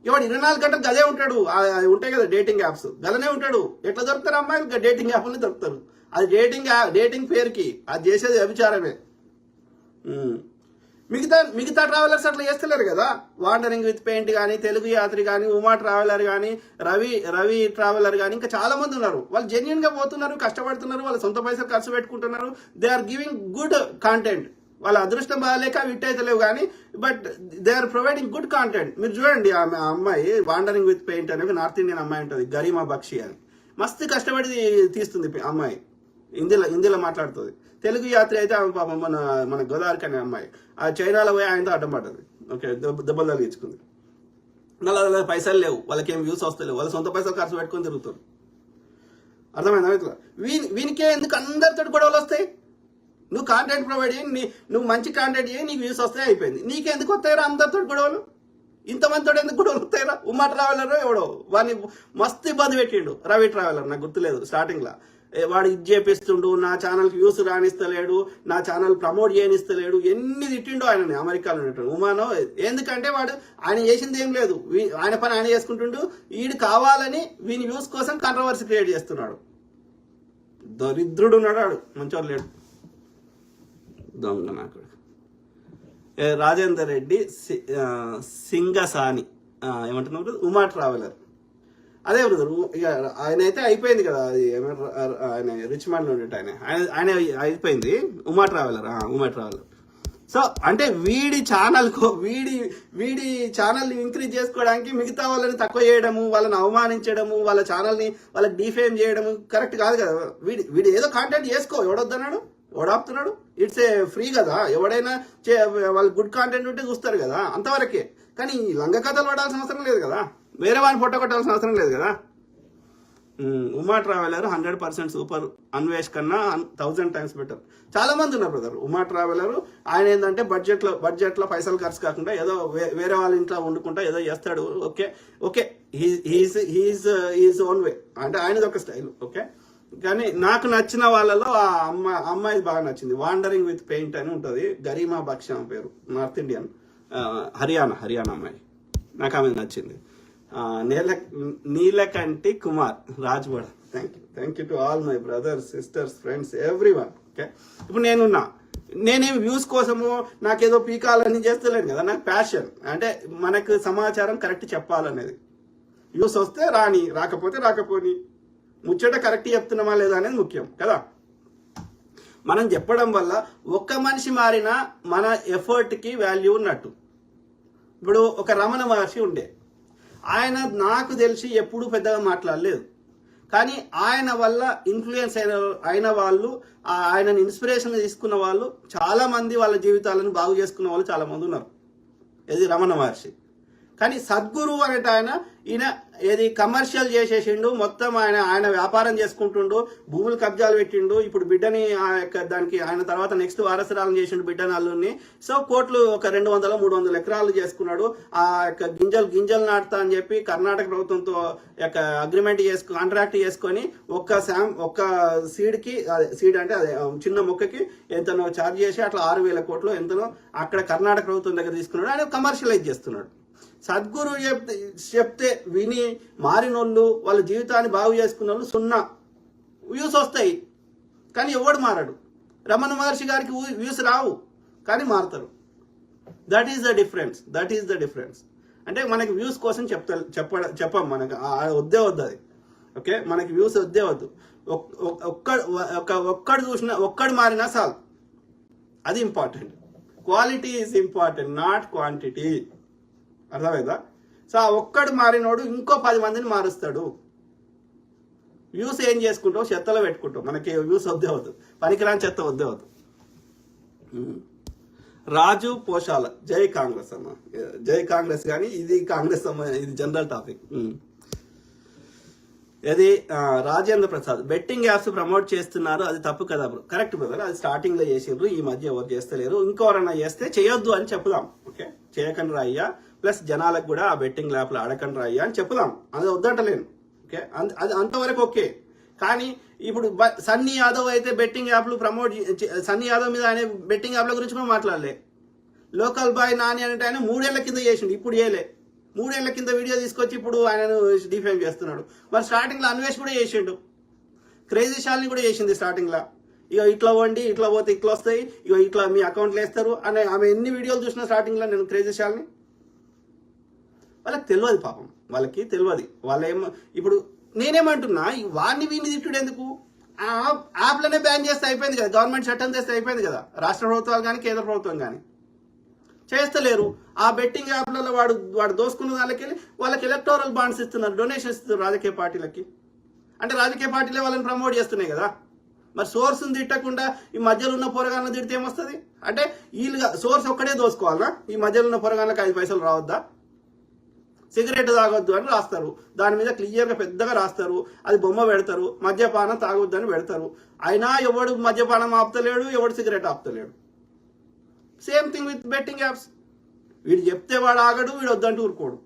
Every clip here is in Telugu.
ఇవాడు 24 గంటలు గదే ఉంటాడు. ఉంటాయి కదా డేటింగ్ యాప్స్, గదనే ఉంటాడు. ఎట్లా దొరుకుతారు అమ్మాయిలు? డేటింగ్ యాప్ని దొరుకుతారు. అది డేటింగ్ పేరుకి అది చేసేది వ్యభిచారమే. మిగతా ట్రావెలర్స్ అట్లా చేస్తలేరు కదా. వాండరింగ్ విత్ పెయింట్ కానీ, తెలుగు యాత్రి కానీ, ఉమా ట్రావెలర్ కానీ, రవి ట్రావెలర్ కానీ, ఇంకా చాలా మంది ఉన్నారు. వాళ్ళు జెన్యున్ గా పోతున్నారు, కష్టపడుతున్నారు, వాళ్ళ సొంత పైసలు ఖర్చు పెట్టుకుంటున్నారు. They are giving good content. వాళ్ళ అదృష్టం బాగాలేక విట్టయితలేవు కానీ, but they are providing good content. మీరు చూడండి, ఆమె అమ్మాయి వాండరింగ్ విత్ పెయింట్ అనే నార్త్ ఇండియన్ అమ్మాయి ఉంటుంది, గరిమా బక్షి అని. మస్తు కష్టపడి తీస్తుంది అమ్మాయి. హిందీలో మాట్లాడుతుంది. తెలుగు యాత్రి అయితే ఆమె పాపం మన గోదావరికి అనే అమ్మాయి ఆ చైనాలో పోయి ఆయనతో అడ్డం పడ్డది. ఓకే, దెబ్బలు తగిలించుకుంది. మళ్ళీ పైసలు లేవు, వాళ్ళకి ఏం వ్యూస్ వస్తలేవు, వాళ్ళ సొంత పైసలు ఖర్చు పెట్టుకొని తిరుగుతారు. అర్థమైందా? ఇట్లా వీనికే ఎందుకు అందరితో గొడవలు వస్తాయి? నువ్వు కాంటెంట్ ప్రొవైడ్ చేయి, నువ్వు మంచి కాంటెంట్ చేయి, నీకు వ్యూస్ వస్తాయి, అయిపోయింది. నీకెందుకు వస్తాయిరా అందరితో గొడవలు? ఇంతమందితో ఎందుకు గొడవలు వస్తాయిరా? ఉమా ట్రావెలర్ ఎవడో వాడిని మస్తు ఇబ్బంది పెట్టిండు. రవి ట్రావెలర్ నాకు గుర్తులేదు, స్టార్టింగ్ లా వాడు ఇది చేపిస్తుండు, నా ఛానల్కి వ్యూస్ రానిస్తలేడు, నా ఛానల్ ప్రమోట్ చేయనిస్తలేడు, ఎన్ని తిట్టిండో ఆయనని అమెరికాలో ఉంటాడు ఉమానో. ఎందుకంటే వాడు ఆయన చేసింది ఏం లేదు, ఆయన పని ఆయన చేసుకుంటుండు. వీడు కావాలని వీని వ్యూస్ కోసం కాంట్రవర్సీ క్రియేట్ చేస్తున్నాడు. దరిద్రుడు ఉన్నాడు వాడు, మంచోడు లేడు, దొంగ నాకు. రాజేందర్ రెడ్డి సింగసాని ఏమంటున్నారు, ఉమా ట్రావెలర్. అదే బ్రదర్, ఇక ఆయన అయితే అయిపోయింది కదా, అది ఆయన రిచ్మండ్ లో ఉండేట ఆయన అయిపోయింది. ఉమా ట్రావెలర్. సో అంటే వీడి ఛానల్ని ఇంక్రీజ్ చేసుకోవడానికి మిగతా వాళ్ళని తక్కువ చేయడము, వాళ్ళని అవమానించడము, వాళ్ళ ఛానల్ని వాళ్ళకి డిఫేమ్ చేయడము కరెక్ట్ కాదు కదా. వీడు ఏదో కాంటెంట్ చేసుకో, ఎవడొద్దన్నాడు, ఎవడాపుతున్నాడు? ఇట్స్ ఏ ఫ్రీ కదా. ఎవడైనా వాళ్ళు గుడ్ కాంటెంట్ ఉంటే చూస్తారు కదా, అంతవరకే. కానీ లంగ కథలు పడాల్సిన అవసరం లేదు కదా, వేరే వాడిని పొట్ట కొట్టాల్సిన అవసరం లేదు కదా. ఉమా ట్రావెలర్ 100% సూపర్, అన్వేష్ కన్నా 1000 times బెటర్. చాలా మంది ఉన్నారు బ్రదర్ ఉమా ట్రావెలర్. ఆయన ఏంటంటే బడ్జెట్లో పైసలు ఖర్చు కాకుండా ఏదో వేరే వాళ్ళ ఇంట్లో వండుకుంటా ఏదో చేస్తాడు. ఓకే హీస్ ఓన్ వే, అంటే ఆయనది ఒక స్టైల్. ఓకే, కానీ నాకు నచ్చిన వాళ్ళలో ఆ అమ్మాయి బాగా నచ్చింది. వాండరింగ్ విత్ పెయింట్ అని ఉంటుంది, గరిమా బక్షి ఆమె పేరు, నార్త్ ఇండియన్, హర్యానా అమ్మాయి. నాకు ఆమె నచ్చింది. Neelakanti Kumar Rajwada. Thank you to all my brothers, sisters, friends, everyone. Okay, ఇప్పుడు నేనేం వ్యూస్ కోసము నాకేదో పీకాలని చేస్తలేను కదా. నాకు ప్యాషన్ అంటే మనకు సమాచారం కరెక్ట్ చెప్పాలనేది. వ్యూస్ వస్తే రాని, రాకపోతే రాకపోని, ముచ్చట కరెక్ట్ చెప్తున్నామా లేదా అనేది ముఖ్యం కదా. మనం చెప్పడం వల్ల ఒక్క మనిషి మారినా మన ఎఫర్ట్కి వాల్యూ ఉన్నట్టు. ఇప్పుడు ఒక రమణ మహర్షి ఉండే, ఆయన నాకు తెలిసి ఎప్పుడూ పెద్దగా మాట్లాడలేదు, కానీ ఆయన వల్ల ఇన్ఫ్లుయెన్స్ అయిన వాళ్ళు, ఆయనను ఇన్స్పిరేషన్ తీసుకున్న వాళ్ళు చాలా మంది, వాళ్ళ జీవితాలను బాగు చేసుకున్న వాళ్ళు చాలా మంది ఉన్నారు. ఇది రమణ మహర్షి. కానీ సద్గురు అనేట ఈయన ఏది కమర్షియల్ చేసేసిండు, మొత్తం ఆయన వ్యాపారం చేసుకుంటుండు, భూములు కబ్జాలు పెట్టిండు. ఇప్పుడు బిడ్డని దానికి ఆయన తర్వాత నెక్స్ట్ వారసురాలను చేసిండు, బిడ్డని అల్లుని. సో కోట్లు ఒక 200-300 ఎకరాలు చేసుకున్నాడు. ఆ యొక్క గింజలు నాటుతా అని చెప్పి కర్ణాటక ప్రభుత్వంతో యొక్క అగ్రిమెంట్ కాంట్రాక్ట్ చేసుకొని ఒక్క సీడ్ అంటే అదే చిన్న మొక్కకి ఎంతనో ఛార్జ్ చేసి అట్లా 6,000 కోట్లు ఎంతనో అక్కడ కర్ణాటక ప్రభుత్వం దగ్గర తీసుకున్నాడు. ఆయన కమర్షియలైజ్ చేస్తున్నాడు. సద్గురు చెప్తే విని మారినోళ్ళు, వాళ్ళ జీవితాన్ని బాగు చేసుకున్న వాళ్ళు 0 వ్యూస్ వస్తాయి, కానీ ఎవడు మారాడు. రమణ మహర్షి గారికి వ్యూస్ రావు, కానీ మారుతారు. That is the difference. అంటే మనకి వ్యూస్ కోసం చెప్పం, మనకు వద్దు అది. ఓకే, మనకి వ్యూస్ వద్దు. ఒక్కడు మారినా చాలు, అది important. Quality is important, not quantity. అర్థమైందా? సో ఆ ఒక్కడు మారినోడు ఇంకో 10 మందిని మారుస్తాడు. వ్యూస్ ఏం చేసుకుంటావు? చెత్తలో పెట్టుకుంటావు. మనకి వ్యూస్ వద్దు, పనికిరాని చెత్త వద్దు. రాజు పోషాల, జై కాంగ్రెస్ అమ్మ, జై కాంగ్రెస్. కానీ ఇది కాంగ్రెస్ అమ్మ, ఇది జనరల్ టాపిక్. ఇది Rajendra Prasad, betting apps promote చేస్తున్నారు, అది తప్పు కదా బ్రో? కరెక్ట్ బ్రదర్, అది స్టార్టింగ్ లో చేసిండ్రు, ఈ మధ్య ఎవరు చేస్తలేరు. ఇంకెవరన్నా చేస్తే చేయొద్దు అని చెప్పుదాం. ఓకే, చేయకండి రాయ్యా, ప్లస్ జనాలకు కూడా ఆ బెట్టింగ్ యాప్లు ఆడకండి రాయ్యా అని చెప్పుదాం. అది వద్దంటలేను. ఓకే, అది అంతవరకు ఓకే. కానీ ఇప్పుడు సన్నీ యాదవ్ అయితే బెట్టింగ్ యాప్లు ప్రమోట్, సన్నీ యాదవ్ మీద ఆయన బెట్టింగ్ యాప్ల గురించి కూడా మాట్లాడలే. లోకల్ బాయ్ నాని అంటే ఆయన 3 ఏళ్ల కింద చేసిండు, ఇప్పుడు చేయలే. 3 ఏళ్ల కింద వీడియో తీసుకొచ్చి ఇప్పుడు ఆయనను డిఫేమ్ చేస్తున్నాడు. మరి స్టార్టింగ్లో అన్వేష్ కూడా చేసిండు, క్రేజీ షాల్ని కూడా చేసింది స్టార్టింగ్లో. ఇక ఇట్లా వండి ఇట్లా పోతే ఇట్లా వస్తాయి, ఇక ఇట్లా మీ అకౌంట్లో వేస్తారు అని ఆమె ఎన్ని వీడియోలు చూసిన స్టార్టింగ్లో నేను క్రేజీ షాల్ని. వాళ్ళకి తెలియదు పాపం, వాళ్ళకి తెలియదు. వాళ్ళేమో ఇప్పుడు నేనేమంటున్నా, వాడిని వీడిని తిట్టుడు ఎందుకు? యాప్లనే బ్యాన్ చేస్తే అయిపోయింది కదా, గవర్నమెంట్ చట్టం చేస్తే అయిపోయింది కదా. రాష్ట్ర ప్రభుత్వాలు కానీ కేంద్ర ప్రభుత్వం కానీ చేస్తలేరు. ఆ బెట్టింగ్ యాప్లలో వాడు దోసుకున్న దానికెళ్ళి వాళ్ళకి ఎలక్టోరల్ బాండ్స్ ఇస్తున్నారు, డొనేషన్స్ ఇస్తున్నారు రాజకీయ పార్టీలకి. అంటే రాజకీయ పార్టీలే వాళ్ళని ప్రమోట్ చేస్తున్నాయి కదా. మరి సోర్స్ని తిట్టకుండా ఈ మధ్యలో ఉన్న పొరగాలను తిడితే ఏమొస్తుంది? అంటే వీళ్ళుగా సోర్స్ ఒక్కడే దోసుకోవాలనా? ఈ మధ్యలో ఉన్న పొరగాళ్ళకి 5 పైసలు రావద్దా? సిగరెట్ తాగొద్దు అని రాస్తారు, దాని మీద క్లియర్గా పెద్దగా రాస్తారు, అది బొమ్మ పెడతారు, మద్యపానం తాగొద్దు అని పెడతారు. అయినా ఎవడు మద్యపానం ఆపుతలేడు, ఎవడు సిగరెట్ ఆపుతలేడు. Same thing with betting apps. వీడు చెప్తే వాడు ఆగడు, వీడు వద్దంటూ ఊరుకోడు.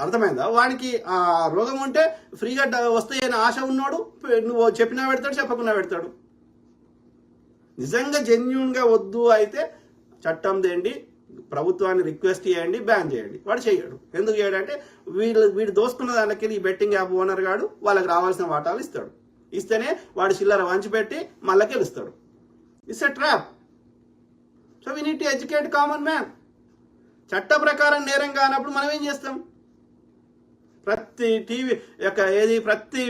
అర్థమైందా? వాడికి ఆ రోగం ఉంటే ఫ్రీగా వస్తాయని ఆశ ఉన్నాడు, నువ్వు చెప్పినా పెడతాడు, చెప్పకుండా పెడతాడు. నిజంగా జెన్యూన్గా వద్దు అయితే చట్టం తేండి, ప్రభుత్వాన్ని రిక్వెస్ట్ చేయండి, బ్యాన్ చేయండి. వాడు చేయడు. ఎందుకు చేయడంటే వీడు దోసుకున్న దానికి ఈ బెట్టింగ్ యాప్ ఓనర్ గాడు వాళ్ళకి రావాల్సిన వాటాలు ఇస్తాడు. ఇస్తేనే వాడు చిల్లర వంచిపెట్టి మళ్ళీ గెలుస్తాడు. It's a trap. So we need to educate common man. చట్ట ప్రకారం నేరం కానప్పుడు మనం ఏం చేస్తాం? ప్రతి టీవీ ప్రతి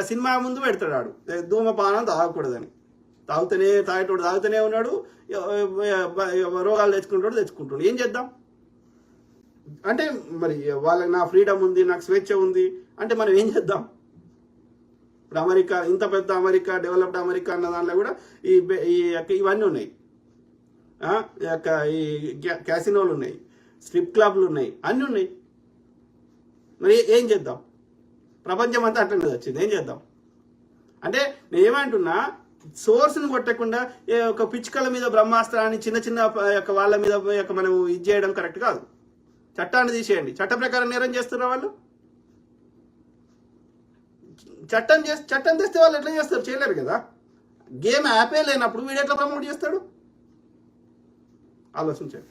సినిమా ముందు పెడతాడు వాడు ధూమపానం తాగకూడదని. తాగేటోడు తాగుతూనే ఉన్నాడు, రోగాలు తెచ్చుకుంటాడు. ఏం చేద్దాం? అంటే మరి వాళ్ళకి నా ఫ్రీడమ్ ఉంది, నాకు స్వేచ్ఛ ఉంది అంటే మనం ఏం చేద్దాం? ఇప్పుడు అమెరికా, ఇంత పెద్ద అమెరికా, డెవలప్డ్ అమెరికా అన్న దాంట్లో కూడా ఇవన్నీ ఉన్నాయి. ఈ క్యాసినోలు ఉన్నాయి, స్ట్రిప్ క్లబ్లు ఉన్నాయి, అన్నీ ఉన్నాయి. మరి ఏం చేద్దాం? ప్రపంచం అంతా అట్లనే వచ్చింది, ఏం చేద్దాం? అంటే నేనేమంటున్నా, సోర్స్ని కొట్టకుండా ఒక పిచ్చుకల మీద బ్రహ్మాస్త్రాన్ని చిన్న వాళ్ళ మీద మనం ఇది చేయడం కరెక్ట్ కాదు. చట్టాన్ని తీసేయండి. చట్ట ప్రకారం నేరం చేస్తున్న వాళ్ళు చట్టం తెస్తే వాళ్ళు ఎట్లా చేస్తారు? చేయలేరు కదా. గేమ్ యాపే లేనప్పుడు వీడు ఎట్లా ప్రమోట్ చేస్తాడు? ఆలోచించండి.